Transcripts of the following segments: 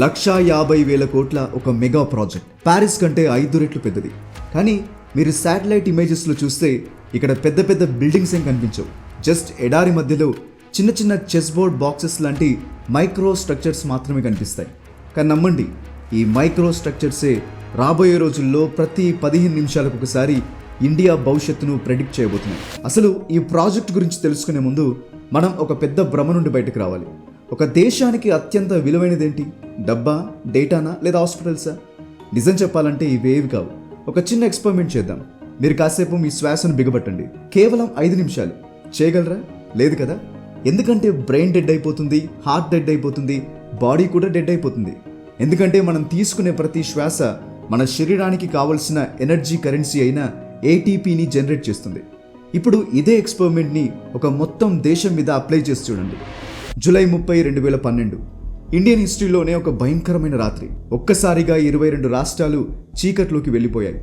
1,50,000 కోట్ల ఒక mega project. Paris కంటే 5 రెట్లు పెద్దది. కానీ మీరు శాటిలైట్ ఇమేజెస్లో చూస్తే ఇక్కడ పెద్ద పెద్ద బిల్డింగ్స్ ఏం కనిపించవు. జస్ట్ ఎడారి మధ్యలో చిన్న చిన్న చెస్ బోర్డ్ బాక్సెస్ లాంటి మైక్రో స్ట్రక్చర్స్ మాత్రమే కనిపిస్తాయి. కానీ నమ్మండి, ఈ మైక్రో స్ట్రక్చర్సే రాబోయే రోజుల్లో ప్రతి 15 నిమిషాలకు ఒకసారి ఇండియా భవిష్యత్తును ప్రెడిక్ట్ చేయబోతున్నాయి. అసలు ఈ ప్రాజెక్ట్ గురించి తెలుసుకునే ముందు మనం ఒక పెద్ద భ్రమ నుండి బయటకు రావాలి. ఒక దేశానికి అత్యంత విలువైనదేంటి? డబ్బా, డేటానా, లేదా హాస్పిటల్సా? నిజం చెప్పాలంటే ఇవేవి కావు. ఒక చిన్న ఎక్స్పెరిమెంట్ చేద్దాం. మీరు కాసేపు మీ శ్వాసను బిగబట్టండి. కేవలం 5 నిమిషాలు. చేయగలరా? లేదు కదా. ఎందుకంటే బ్రెయిన్ డెడ్ అయిపోతుంది, హార్ట్ డెడ్ అయిపోతుంది, బాడీ కూడా డెడ్ అయిపోతుంది. ఎందుకంటే మనం తీసుకునే ప్రతి శ్వాస మన శరీరానికి కావలసిన ఎనర్జీ కరెన్సీ అయిన ఏటీపీని జనరేట్ చేస్తుంది. ఇప్పుడు ఇదే ఎక్స్పెరిమెంట్ని ఒక మొత్తం దేశం మీద అప్లై చేసి చూడండి. జూలై 30, 2012 ఇండియన్ హిస్టరీలోనే ఒక భయంకరమైన రాత్రి. ఒక్కసారిగా 22 రాష్ట్రాలు చీకట్లోకి వెళ్ళిపోయాయి.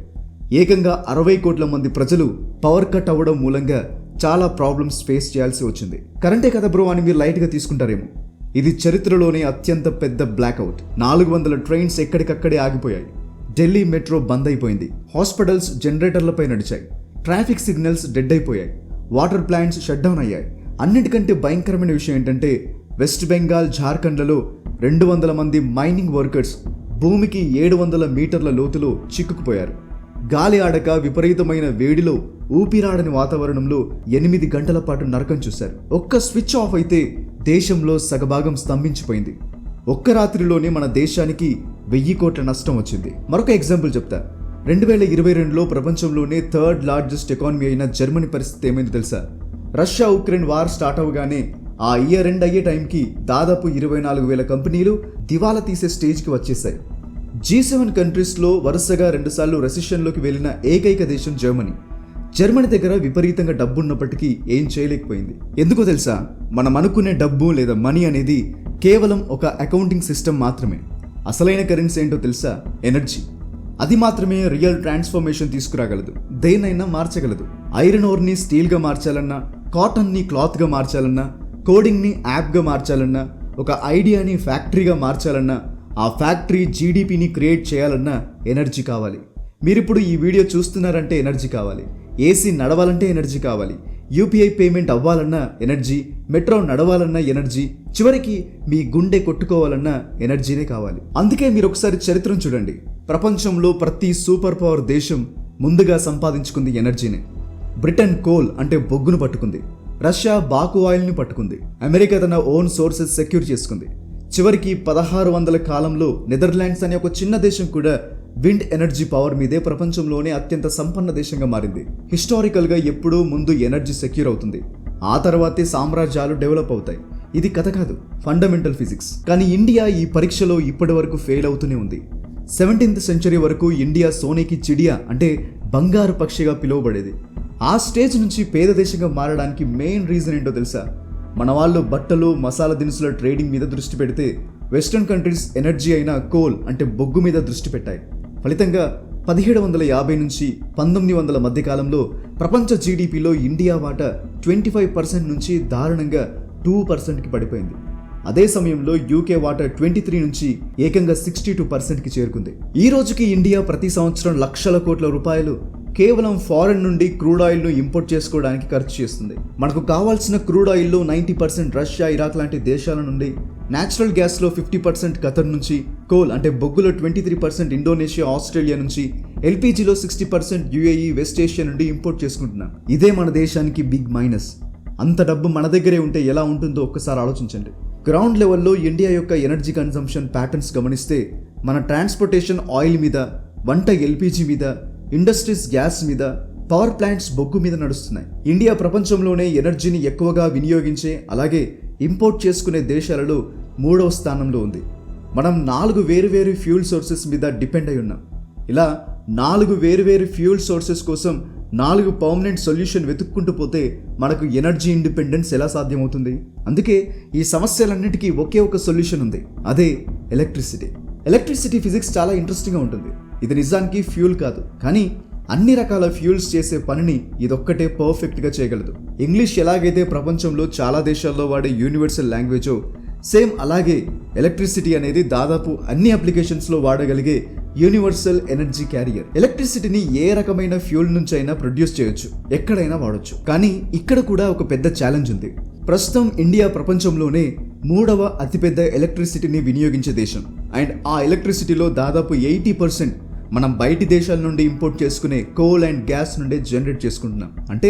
ఏకంగా 60 కోట్ల మంది ప్రజలు పవర్ కట్ అవ్వడం మూలంగా చాలా ప్రాబ్లమ్స్ ఫేస్ చేయాల్సి వచ్చింది. కరెంటే కదా బ్రో అని మీరు లైట్గా తీసుకుంటారేమో. ఇది చరిత్రలోనే అత్యంత పెద్ద బ్లాక్అవుట్. 400 ట్రైన్స్ ఎక్కడికక్కడే ఆగిపోయాయి. ఢిల్లీ మెట్రో బంద్ అయిపోయింది. హాస్పిటల్స్ జనరేటర్లపై నడిచాయి. ట్రాఫిక్ సిగ్నల్స్ డెడ్ అయిపోయాయి. వాటర్ ప్లాంట్స్ షట్ డౌన్ అయ్యాయి. అన్నిటికంటే భయంకరమైన విషయం ఏంటంటే వెస్ట్ బెంగాల్, జార్ఖండ్లలో 200 మంది మైనింగ్ వర్కర్స్ భూమికి 700 మీటర్ల లోతులో చిక్కుకుపోయారు. గాలి ఆడక విపరీతమైన వేడిలో ఊపిరాడని వాతావరణంలో 8 గంటల పాటు నరకం చూశారు. ఒక్క స్విచ్ ఆఫ్ అయితే దేశంలో సగభాగం స్తంభించిపోయింది. ఒక్క రాత్రిలోనే మన దేశానికి 1000 కోట్ల నష్టం వచ్చింది. మరొక ఎగ్జాంపుల్ చెప్తా. 2022లో ప్రపంచంలోనే 3rd లార్జెస్ట్ ఎకానమీ అయిన జర్మనీ పరిస్థితి ఏమైందో తెలుసా? రష్యా ఉక్రెయిన్ వార్ స్టార్ట్ అవగానే ఆ ఇయర్ ఎండ్ అయ్యే టైంకి దాదాపు 24,000 కంపెనీలు దివాలా తీసే స్టేజ్కి వచ్చేసాయి. G7 కంట్రీస్లో వరుసగా 2 సార్లు రెసిషన్లోకి వెళ్ళిన ఏకైక దేశం జర్మనీ. జర్మనీ దగ్గర విపరీతంగా డబ్బు ఉన్నప్పటికీ ఏం చేయలేకపోయింది. ఎందుకో తెలుసా? మనం అనుకునే డబ్బు లేదా మనీ అనేది కేవలం ఒక అకౌంటింగ్ సిస్టమ్ మాత్రమే. అసలైన కరెన్సీ ఏంటో తెలుసా? ఎనర్జీ. అది మాత్రమే రియల్ ట్రాన్స్ఫర్మేషన్ తీసుకురాగలదు. దేన్నైనా మార్చగలదు. ఐరన్ ఓర్ని స్టీల్గా మార్చాలన్నా, కాటన్ని క్లాత్గా మార్చాలన్నా, కోడింగ్ని యాప్గా మార్చాలన్నా, ఒక ఐడియాని ఫ్యాక్టరీగా మార్చాలన్నా, ఆ ఫ్యాక్టరీ జీడిపిని క్రియేట్ చేయాలన్నా ఎనర్జీ కావాలి. మీరిప్పుడు ఈ వీడియో చూస్తున్నారంటే ఎనర్జీ కావాలి. ఏసీ నడవాలంటే ఎనర్జీ కావాలి. యూపీఐ పేమెంట్ అవ్వాలన్నా ఎనర్జీ, మెట్రో నడవాలన్నా ఎనర్జీ, చివరికి మీ గుండె కొట్టుకోవాలన్నా ఎనర్జీనే కావాలి. అందుకే మీరు ఒకసారి చరిత్రను చూడండి. ప్రపంచంలో ప్రతి సూపర్ పవర్ దేశం ముందుగా సంపాదించుకుంది ఎనర్జీనే. బ్రిటన్ కోల్ అంటే బొగ్గును పట్టుకుంది. రష్యా బాకు ఆయిల్ని పట్టుకుంది. అమెరికా తన ఓన్ సోర్సెస్ సెక్యూర్ చేసుకుంది. చివరికి 1600 కాలంలో నెదర్లాండ్స్ అనే ఒక చిన్న దేశం కూడా విండ్ ఎనర్జీ పవర్ మీదే ప్రపంచంలోనే అత్యంత సంపన్న దేశంగా మారింది. హిస్టారికల్గా ఎప్పుడూ ముందు ఎనర్జీ సెక్యూర్ అవుతుంది, ఆ తర్వాతే సామ్రాజ్యాలు డెవలప్ అవుతాయి. ఇది కథ కాదు, ఫండమెంటల్ ఫిజిక్స్. కానీ ఇండియా ఈ పరీక్షలో ఇప్పటి వరకు ఫెయిల్ అవుతూనే ఉంది. 17th సెంచరీ వరకు ఇండియా సోనేకి చిడియా అంటే బంగారు పక్షిగా పిలువబడేది. ఆ స్టేజ్ నుంచి పేద దేశంగా మారడానికి మెయిన్ రీజన్ ఏంటో తెలుసా? మన వాళ్ళు బట్టలు, మసాలా దినుసుల ట్రేడింగ్ మీద దృష్టి పెడితే వెస్ట్రన్ కంట్రీస్ ఎనర్జీ అయిన కోల్ అంటే బొగ్గు మీద దృష్టి పెట్టాయి. ఫలితంగా 1750 నుంచి 1900 మధ్య కాలంలో ప్రపంచ జీడిపిలో ఇండియా వాటా 25% నుంచి దారుణంగా 2%కి పడిపోయింది. అదే సమయంలో యూకే వాటా 23 నుంచి ఏకంగా 62%కి చేరుకుంది. ఈ రోజుకి ఇండియా ప్రతి సంవత్సరం లక్షల కోట్ల రూపాయలు కేవలం ఫారెన్ నుండి క్రూడ్ ఆయిల్ను ఇంపోర్ట్ చేసుకోవడానికి ఖర్చు చేస్తుంది. మనకు కావాల్సిన క్రూడ్ ఆయిల్లో 90% రష్యా, ఇరాక్ లాంటి దేశాల నుండి, న్యాచురల్ గ్యాస్లో 50% ఖతర్ నుంచి, కోల్ అంటే బొగ్గులో 23% ఇండోనేషియా, ఆస్ట్రేలియా నుంచి, ఎల్పీజీలో 60% యూఏఈ, వెస్ట్ ఏషియా నుండి ఇంపోర్ట్ చేసుకుంటున్నాం. ఇదే మన దేశానికి బిగ్ మైనస్. అంత డబ్బు మన దగ్గరే ఉంటే ఎలా ఉంటుందో ఒక్కసారి ఆలోచించండి. గ్రౌండ్ లెవెల్లో ఇండియా యొక్క ఎనర్జీ కన్సంప్షన్ ప్యాటర్న్స్ గమనిస్తే మన ట్రాన్స్పోర్టేషన్ ఆయిల్ మీద, వంట ఎల్పీజీ మీద, ఇండస్ట్రీస్ గ్యాస్ మీద, పవర్ ప్లాంట్స్ బొగ్గు మీద నడుస్తున్నాయి. ఇండియా ప్రపంచంలోనే ఎనర్జీని ఎక్కువగా వినియోగించే, అలాగే ఇంపోర్ట్ చేసుకునే దేశాలలో 3వ స్థానంలో ఉంది. మనం 4 వేరువేరు ఫ్యూల్ సోర్సెస్ మీద డిపెండ్ అయి ఉన్నాం. ఇలా 4 వేరువేరు ఫ్యూల్ సోర్సెస్ కోసం 4 పర్మనెంట్ సొల్యూషన్ వెతుక్కుంటూ పోతే మనకు ఎనర్జీ ఇండిపెండెన్స్ ఎలా సాధ్యమవుతుంది? అందుకే ఈ సమస్యలన్నిటికీ ఒకే ఒక సొల్యూషన్ ఉంది, అదే ఎలక్ట్రిసిటీ. ఎలక్ట్రిసిటీ ఫిజిక్స్ చాలా ఇంట్రెస్టింగ్గా ఉంటుంది. ఇది నిజానికి ఫ్యూల్ కాదు, కానీ అన్ని రకాల ఫ్యూల్స్ చేసే పనిని ఇదొక్కటే పర్ఫెక్ట్గా చేయగలదు. ఇంగ్లీష్ ఎలాగైతే ప్రపంచంలో చాలా దేశాల్లో వాడే యూనివర్సల్ లాంగ్వేజో, సేమ్ అలాగే ఎలక్ట్రిసిటీ అనేది దాదాపు అన్ని అప్లికేషన్స్లో వాడగలిగే యూనివర్సల్ ఎనర్జీ క్యారియర్. ఎలక్ట్రిసిటీని ఏ రకమైన ఫ్యూల్ నుంచి అయినా ప్రొడ్యూస్ చేయొచ్చు, ఎక్కడైనా వాడొచ్చు. కానీ ఇక్కడ కూడా ఒక పెద్ద ఛాలెంజ్ ఉంది. ప్రస్తుతం ఇండియా ప్రపంచంలోనే 3వ అతిపెద్ద ఎలక్ట్రిసిటీని వినియోగించే దేశం. అండ్ ఆ ఎలక్ట్రిసిటీలో దాదాపు 80% మనం బయటి దేశాల నుండి ఇంపోర్ట్ చేసుకునే కోల్ అండ్ గ్యాస్ నుండే జనరేట్ చేసుకుంటున్నాం. అంటే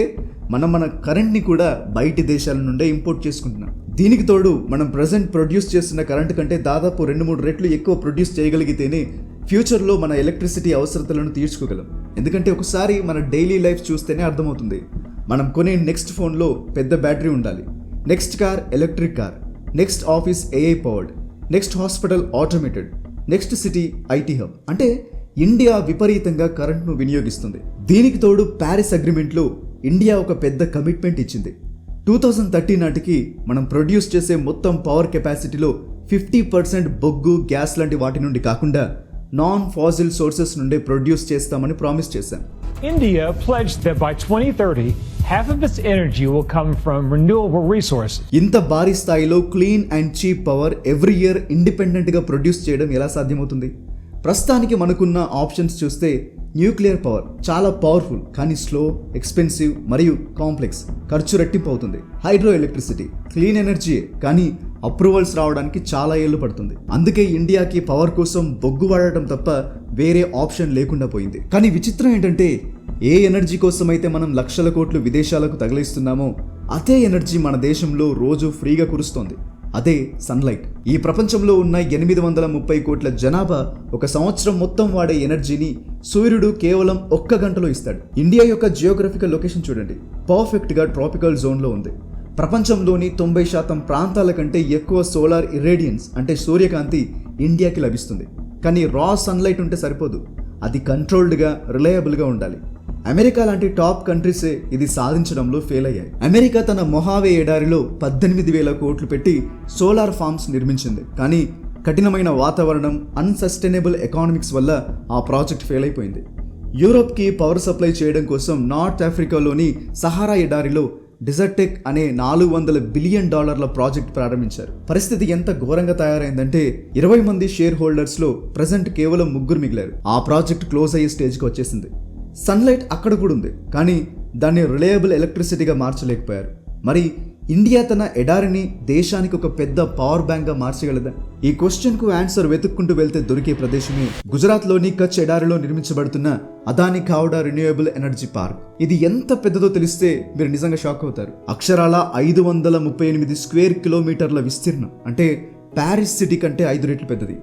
మన కరెంట్ని కూడా బయటి దేశాల నుండే ఇంపోర్ట్ చేసుకుంటున్నాం. దీనికి తోడు మనం ప్రజెంట్ ప్రొడ్యూస్ చేస్తున్న కరెంట్ కంటే దాదాపు 2-3 రెట్లు ఎక్కువ ప్రొడ్యూస్ చేయగలిగితేనే ఫ్యూచర్లో మన ఎలక్ట్రిసిటీ అవసరతలను తీర్చుకోగలం. ఎందుకంటే ఒకసారి మన డైలీ లైఫ్ చూస్తేనే అర్థమవుతుంది. మనం కొనే నెక్స్ట్ ఫోన్లో పెద్ద బ్యాటరీ ఉండాలి, next car electric car, next office AI powered, next hospital automated, next city IT hub. అంటే ఇండియా విపరీతంగా కరెంట్ను వినియోగిస్తుంది. దీనికి తోడు ప్యారిస్ అగ్రిమెంట్లో ఇండియా ఒక పెద్ద కమిట్మెంట్ ఇచ్చింది. 2030 నాటికి మనం ప్రొడ్యూస్ చేసే మొత్తం పవర్ కెపాసిటీలో 50% బొగ్గు, గ్యాస్ లాంటి వాటి నుండి కాకుండా నాన్ ఫాసిల్ సోర్సెస్ నుండే ప్రొడ్యూస్ చేస్తామని ప్రామిస్ చేశాం. India pledged that by 2030, half of its energy will come from renewable resources. ఇంత భారీ స్థాయిలో clean and cheap power every year ఇండిపెండెంట్గా ప్రొడ్యూస్ చేయడం ఎలా సాధ్యమవుతుంది? ప్రస్తుతానికి మనకున్న ఆప్షన్స్ చూస్తే న్యూక్లియర్ పవర్ చాలా పవర్ఫుల్ కానీ స్లో, ఎక్స్పెన్సివ్ మరియు కాంప్లెక్స్, ఖర్చు రెట్టింపు అవుతుంది. హైడ్రో ఎలక్ట్రిసిటీ క్లీన్ ఎనర్జీ కానీ అప్రూవల్స్ రావడానికి చాలా ఏళ్ళు పడుతుంది. అందుకే ఇండియాకి పవర్ కోసం బొగ్గు వాడటం తప్ప వేరే ఆప్షన్ లేకుండా పోయింది. కానీ విచిత్రం ఏంటంటే ఏ ఎనర్జీ కోసం అయితే మనం లక్షల కోట్లు విదేశాలకు తగిలిస్తున్నామో అదే ఎనర్జీ మన దేశంలో రోజు ఫ్రీగా కురుస్తోంది. అదే సన్లైట్. ఈ ప్రపంచంలో ఉన్న 830 కోట్ల జనాభా ఒక సంవత్సరం మొత్తం వాడే ఎనర్జీని సూర్యుడు కేవలం 1 గంటలో ఇస్తాడు. ఇండియా యొక్క జియోగ్రఫికల్ లొకేషన్ చూడండి, పర్ఫెక్ట్గా ట్రాపికల్ జోన్లో ఉంది. ప్రపంచంలోని 90% ప్రాంతాల కంటే ఎక్కువ సోలార్ ఇరేడియన్స్ అంటే సూర్యకాంతి ఇండియాకి లభిస్తుంది. కానీ రా సన్లైట్ ఉంటే సరిపోదు, అది కంట్రోల్డ్గా, రిలయబుల్గా ఉండాలి. అమెరికా లాంటి టాప్ కంట్రీసే ఇది సాధించడంలో ఫెయిల్ అయ్యాయి. అమెరికా తన మొహావే ఎడారిలో 18,000 కోట్లు పెట్టి సోలార్ ఫార్మ్స్ నిర్మించింది. కానీ కఠినమైన వాతావరణం, అన్సస్టైనబుల్ ఎకానమిక్స్ వల్ల ఆ ప్రాజెక్ట్ ఫెయిల్ అయిపోయింది. యూరోప్కి పవర్ సప్లై చేయడం కోసం నార్త్ ఆఫ్రికాలోని సహారా ఎడారిలో డిజర్టెక్ అనే $400 బిలియన్ ప్రాజెక్ట్ ప్రారంభించారు. పరిస్థితి ఎంత ఘోరంగా తయారైందంటే 20 మంది షేర్ హోల్డర్స్లో ప్రజెంట్ కేవలం 3 మిగిలారు. ఆ ప్రాజెక్ట్ క్లోజ్ అయ్యే స్టేజ్కి వచ్చేసింది. సన్లైట్ అక్కడ కూడా ఉంది కానీ దాన్ని రిలయబుల్ ఎలక్ట్రిసిటీగా మార్చలేకపోయారు. మరి ఇండియా తన ఎడారిని దేశానికి ఒక పెద్ద పవర్ బ్యాంక్గా మార్చగలదా? ఈ క్వశ్చన్కు ఆన్సర్ వెతుక్కుంటూ వెళ్తే దొరికే ప్రదేశమే గుజరాత్లోని కచ్ ఎడారిలో నిర్మించబడుతున్న అదాని కావ్డా రిన్యూవబుల్ ఎనర్జీ పార్క్. ఇది ఎంత పెద్దదో తెలిస్తే మీరు నిజంగా షాక్ అవుతారు. అక్షరాల 538 స్క్వేర్ కిలోమీటర్ల విస్తీర్ణం, అంటే ప్యారిస్ సిటీ కంటే 5 రెట్లు పెద్దది.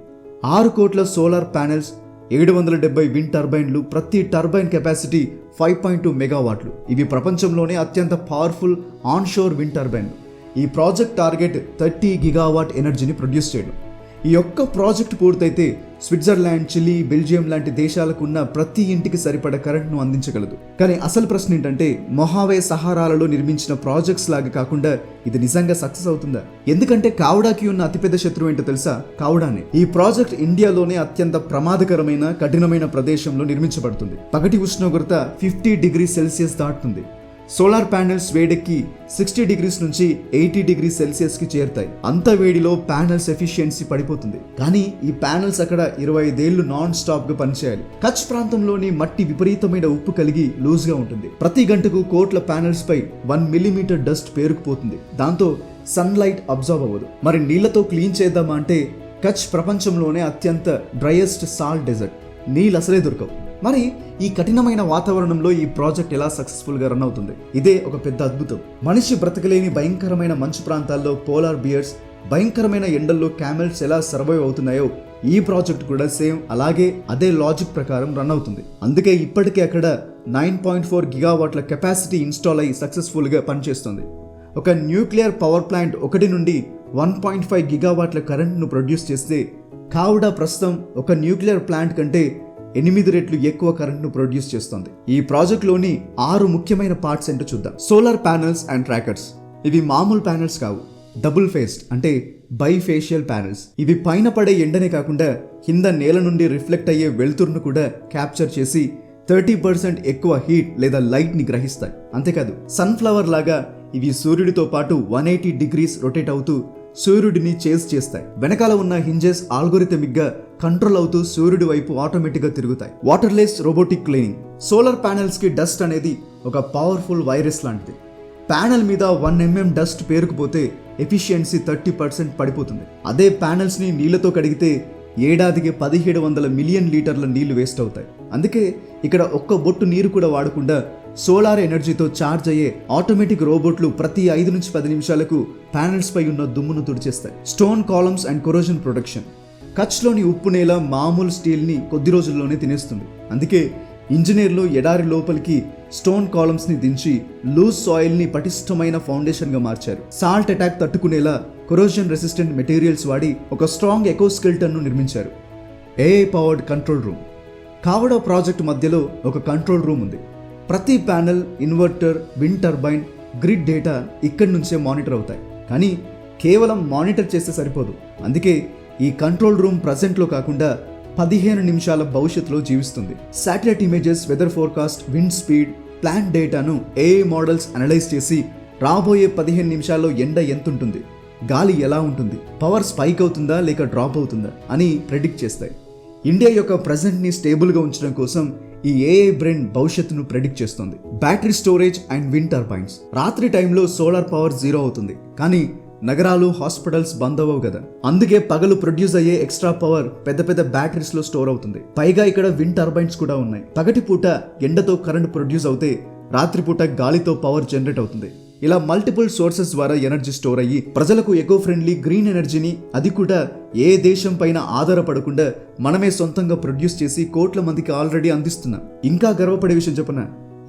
6 కోట్ల సోలార్ ప్యానెల్స్, 770 విండ్ టర్బైన్లు, ప్రతి టర్బైన్ కెపాసిటీ 5.2 మెగావాట్లు. ఇవి ప్రపంచంలోనే అత్యంత పవర్ఫుల్ ఆన్షోర్ విండ్ టర్బైన్లు. ఈ ప్రాజెక్ట్ టార్గెట్ 30 గిగావాట్ ఎనర్జీని ప్రొడ్యూస్ చేయడం. ఈ ఒక్క ప్రాజెక్ట్ పూర్తయితే స్విట్జర్లాండ్, చిలీ, బెల్జియం లాంటి దేశాలకు ఉన్న ప్రతి ఇంటికి సరిపడ కరెంట్ను అందించగలదు. కానీ అసలు ప్రశ్న ఏంటంటే మొహావే సహారాలలో నిర్మించిన ప్రాజెక్ట్స్ లాగా కాకుండా ఇది నిజంగా సక్సెస్ అవుతుందా? ఎందుకంటే కావ్డాకి ఉన్న అతిపెద్ద శత్రువు ఏంటో తెలుసా? కావ్డానే. ఈ ప్రాజెక్ట్ ఇండియాలోనే అత్యంత ప్రమాదకరమైన, కఠినమైన ప్రదేశంలో నిర్మించబడుతుంది. పగటి ఉష్ణోగ్రత 50 డిగ్రీ సెల్సియస్ దాటుతుంది. సోలార్ ప్యానెల్స్ వేడెక్కి 60 డిగ్రీస్ నుంచి 80 డిగ్రీ సెల్సియస్కి చేరుతాయి. అంత వేడిలో ప్యానెల్స్ ఎఫిషియన్సీ పడిపోతుంది. కానీ ఈ ప్యానెల్స్ అక్కడ 25 ఏళ్లు నాన్ స్టాప్గా పనిచేయాలి. కచ్ ప్రాంతంలోని మట్టి విపరీతమైన ఉప్పు కలిగి లూజ్గా ఉంటుంది. ప్రతి గంటకు కోట్ల ప్యానెల్స్ పై 1 మిల్లీమీటర్ డస్ట్ పేరుకుపోతుంది. దాంతో సన్లైట్ అబ్జర్వ్ అవ్వదు. మరి నీళ్లతో క్లీన్ చేద్దామా అంటే కచ్ ప్రపంచంలోనే అత్యంత డ్రైయెస్ట్ సాల్ట్ డెజర్ట్. నీళ్ళు అసలే దొరకవు. మరి ఈ కఠినమైన వాతావరణంలో ఈ ప్రాజెక్ట్ ఎలా సక్సెస్ఫుల్గా రన్ అవుతుంది? ఇదే ఒక పెద్ద అద్భుతం. మనిషి బ్రతకలేని భయంకరమైన మంచు ప్రాంతాల్లో పోలార్ బియర్స్, భయంకరమైన ఎండల్లో క్యామెల్స్ ఎలా సర్వైవ్ అవుతున్నాయో ఈ ప్రాజెక్ట్ కూడా సేమ్ అదే లాజిక్ ప్రకారం రన్ అవుతుంది. అందుకే ఇప్పటికే అక్కడ 9.4 గిగావాట్ల కెపాసిటీ ఇన్స్టాల్ అయ్యి సక్సెస్ఫుల్గా పనిచేస్తుంది. ఒక న్యూక్లియర్ పవర్ ప్లాంట్ 1 నుండి 1.5 గిగావాట్ల కరెంట్ను ప్రొడ్యూస్ చేస్తే కావ్డా ప్రస్తుతం ఒక న్యూక్లియర్ ప్లాంట్ కంటే 8 రెట్లు ఎక్కువ కరెంట్ను ప్రొడ్యూస్ చేస్తుంది. ఈ ప్రాజెక్ట్లోని 6 ముఖ్యమైన పార్ట్స్ ఏంటో చూద్దాం. Solar panels and trackers. ఇవి మామూలు ప్యానెల్స్ కావు, డబుల్ ఫేస్డ్ అంటే బైఫేషియల్ ప్యానెల్స్. ఇవి పైన పడే ఎండనే కాకుండా కింద నేల నుండి రిఫ్లెక్ట్ అయ్యే వెలుతురును కూడా క్యాప్చర్ చేసి 30% ఎక్కువ హీట్ లేదా లైట్ని గ్రహిస్తాయి. అంతేకాదు సన్ఫ్లవర్ లాగా ఇవి సూర్యుడితో పాటు 180 డిగ్రీస్ రొటేట్ అవుతూ సూర్యుడిని చేజ్ చేస్తాయి. వెనకాల ఉన్న హింజెస్ ఆల్గోరిథమిక్ గా కంట్రోల్ అవుతూ సూర్యుడి వైపు ఆటోమేటిక్ గా తిరుగుతాయి. Waterless robotic cleaning. Solar panels కి డస్ట్ అనేది ఒక పవర్ఫుల్ వైరస్ లాంటిది. ప్యానెల్ మీద 1 mm డస్ట్ పేరుకుపోతే ఎఫిషియన్సీ 30% పడిపోతుంది. అదే ప్యానెల్స్ ని నీళ్లతో కడిగితే ఏడాదికి 1700 మిలియన్ లీటర్ల నీళ్లు వేస్ట్ అవుతాయి. అందుకే ఇక్కడ ఒక్క బొట్టు నీరు కూడా వాడకుండా సోలార్ ఎనర్జీతో ఛార్జ్ అయ్యే ఆటోమేటిక్ రోబోట్లు ప్రతి 5 నుంచి 10 నిమిషాలకు ప్యానెల్స్ పై ఉన్న దుమ్మును తుడిచేస్తాయి. Stone columns and corrosion protection. కచ్లోని ఉప్పు నేల మామూలు స్టీల్ని కొద్ది రోజుల్లోనే తినేస్తుంది. అందుకే ఇంజనీర్లు ఎడారి లోపలికి స్టోన్ కాలమ్స్ ని దించి లూజ్ సాయిల్ ని పటిష్టమైన ఫౌండేషన్ గా మార్చారు. సాల్ట్ అటాక్ తట్టుకునేలా కొరోజన్ రెసిస్టెంట్ మెటీరియల్స్ వాడి ఒక స్ట్రాంగ్ ఎకోస్కెల్టన్ ను నిర్మించారు. AI powered control room. Khavda project మధ్యలో ఒక కంట్రోల్ రూమ్ ఉంది. ప్రతి panel, inverter, wind turbine, grid data ఇక్కడి నుంచే మానిటర్ అవుతాయి. కానీ కేవలం మానిటర్ చేస్తే సరిపోదు. అందుకే ఈ కంట్రోల్ రూమ్ ప్రజెంట్లో కాకుండా 15 నిమిషాల భవిష్యత్తులో జీవిస్తుంది. Satellite images, weather forecast, wind speed, plant డేటాను ఏఐ మోడల్స్ అనలైజ్ చేసి రాబోయే 15 నిమిషాల్లో ఎండ ఎంతుంటుంది, గాలి ఎలా ఉంటుంది, పవర్ స్పైక్ అవుతుందా లేక డ్రాప్ అవుతుందా అని ప్రెడిక్ట్ చేస్తాయి. ఇండియా యొక్క ప్రెజెంట్ని స్టేబుల్గా ఉంచడం కోసం ఈ ఏఐ బ్రెయిన్ భవిష్యత్తును ప్రెడిక్ట్ చేస్తుంది. Battery storage and wind turbines. రాత్రి టైంలో సోలార్ పవర్ 0 అవుతుంది, కానీ నగరాలు, హాస్పిటల్స్ బంద్ అవ్వవు కదా. అందుకే పగలు ప్రొడ్యూస్ అయ్యే ఎక్స్ట్రా పవర్ పెద్ద పెద్ద బ్యాటరీస్ లో స్టోర్ అవుతుంది. పైగా ఇక్కడ విండ్ టర్బైన్స్ కూడా ఉన్నాయి. పగటిపూట ఎండతో కరెంట్ ప్రొడ్యూస్ అవుతే రాత్రిపూట గాలితో పవర్ జనరేట్ అవుతుంది. ఇలా మల్టిపుల్ సోర్సెస్ ద్వారా ఎనర్జీ స్టోర్ అయ్యి ప్రజలకు ఎకో ఫ్రెండ్లీ గ్రీన్ ఎనర్జీని, అది కూడా ఏ దేశం పైన ఆధారపడకుండా మనమే సొంతంగా ప్రొడ్యూస్ చేసి కోట్ల మందికి ఆల్రెడీ అందిస్తున్నాం. ఇంకా గర్వపడే విషయం చెప్పనా,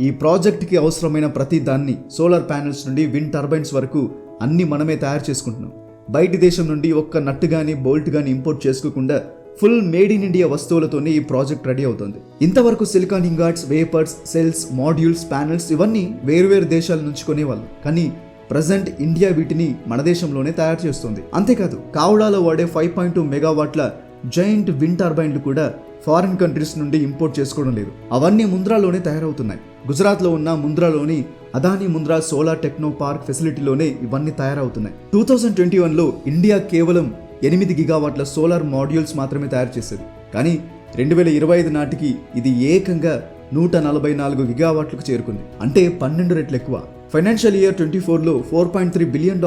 ఈ ప్రాజెక్ట్కి అవసరమైన ప్రతి దాన్ని, సోలార్ ప్యానెల్స్ నుండి విండ్ టర్బైన్స్ వరకు అన్ని మనమే తయారు చేసుకుంటున్నాం. బయటి దేశం నుండి ఒక్క నట్టు గానీ బోల్ట్ గానీ ఇంపోర్ట్ చేసుకోకుండా ఫుల్ మేడ్ ఇన్ ఇండియా వస్తువులతోనే ఈ ప్రాజెక్ట్ రెడీ అవుతుంది. ఇంతవరకు silicon ingots, wafers, cells, modules, panels ఇవన్నీ వేరువేరు దేశాల నుంచి కొనేవాళ్ళు. కానీ ప్రజెంట్ ఇండియా వీటిని మన దేశంలోనే తయారు చేస్తుంది. అంతేకాదు కావడాలో వాడే 5.2 మెగావాట్ల జైంట్ విండ్ టర్బైన్లు కూడా ఫారిన్ కంట్రీస్ నుండి ఇంపోర్ట్ చేసుకోవడం లేదు. అవన్నీ ముంద్రాలోనే తయారవుతున్నాయి. గుజరాత్లో ఉన్న ముంద్రాలోని Adani Mundra solar techno park ఫెసిలిటీలోనే ఇవన్నీ తయారవుతున్నాయి. 2021లో ఇండియా కేవలం 8 గిగావాట్ల సోలార్ మాడ్యూల్స్ మాత్రమే తయారు చేసేది. కానీ 2025 నాటికి ఇది ఏకంగా 144 గిగావాట్లకు చేరుకుంది. అంటే 12 రెట్లు ఎక్కువ. ఫైనాన్షియల్ ఇయర్ 24లో $4.3 బిలియన్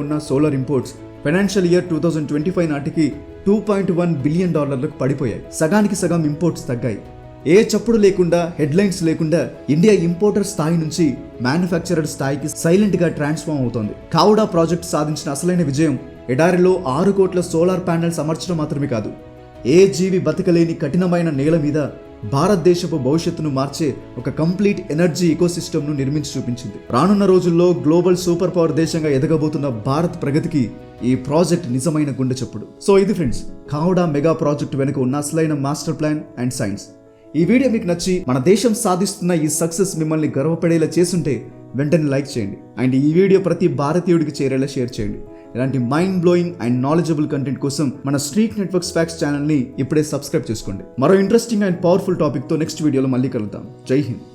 ఉన్న సోలార్ ఇంపోర్ట్స్ ఫైనాన్షియల్ ఇయర్ 2025 నాటికి $2.1 బిలియన్ పడిపోయాయి. సగానికి సగం ఇంపోర్ట్స్ తగ్గాయి. ఏ చప్పుడు లేకుండా, హెడ్లైన్స్ లేకుండా ఇండియా ఇంపోర్టర్ స్థాయి నుంచి మ్యానుఫ్యాక్చరర్ స్థాయికి సైలెంట్ గా ట్రాన్స్ఫార్మ్ అవుతోంది. కావడా ప్రాజెక్ట్ సాధించిన అసలైన విజయం ఎడారిలో 6 కోట్ల సోలార్ ప్యానెల్స్ అమర్చడం మాత్రమే కాదు, ఏ జీవి బతకలేని కఠినమైన నేల మీద భారతదేశపు భవిష్యత్తును మార్చే ఒక కంప్లీట్ ఎనర్జీ ఇకోసిస్టమ్ను నిర్మించి చూపించింది. రానున్న రోజుల్లో గ్లోబల్ సూపర్ పవర్ దేశంగా ఎదగబోతున్న భారత్ ప్రగతికి ఈ ప్రాజెక్ట్ నిజమైన గుండె చప్పుడు. సో ఇది ఫ్రెండ్స్, కావడా మెగా ప్రాజెక్ట్ వెనుక ఉన్న అసలైన మాస్టర్ ప్లాన్ అండ్ సైన్స్. ఈ వీడియో మీకు నచ్చి మన దేశం సాధిస్తున్న ఈ సక్సెస్ మిమ్మల్ని గర్వపడేలా చేస్తుంటే వెంటనే లైక్ చేయండి. అండ్ ఈ వీడియో ప్రతి భారతీయుడికి చేరేలా షేర్ చేయండి. ఇలాంటి mind blowing and knowledgeable content కోసం మన స్ట్రీట్ నెట్వర్క్స్ ఫ్యాక్ట్స్ ఛానల్ని ఇప్పుడే సబ్స్క్రైబ్ చేసుకోండి. మరో ఇంట్రెస్టింగ్ అండ్ పవర్ఫుల్ టాపిక్తో నెక్స్ట్ వీడియోలో మళ్ళీ కలుద్దాం. జై హింద్.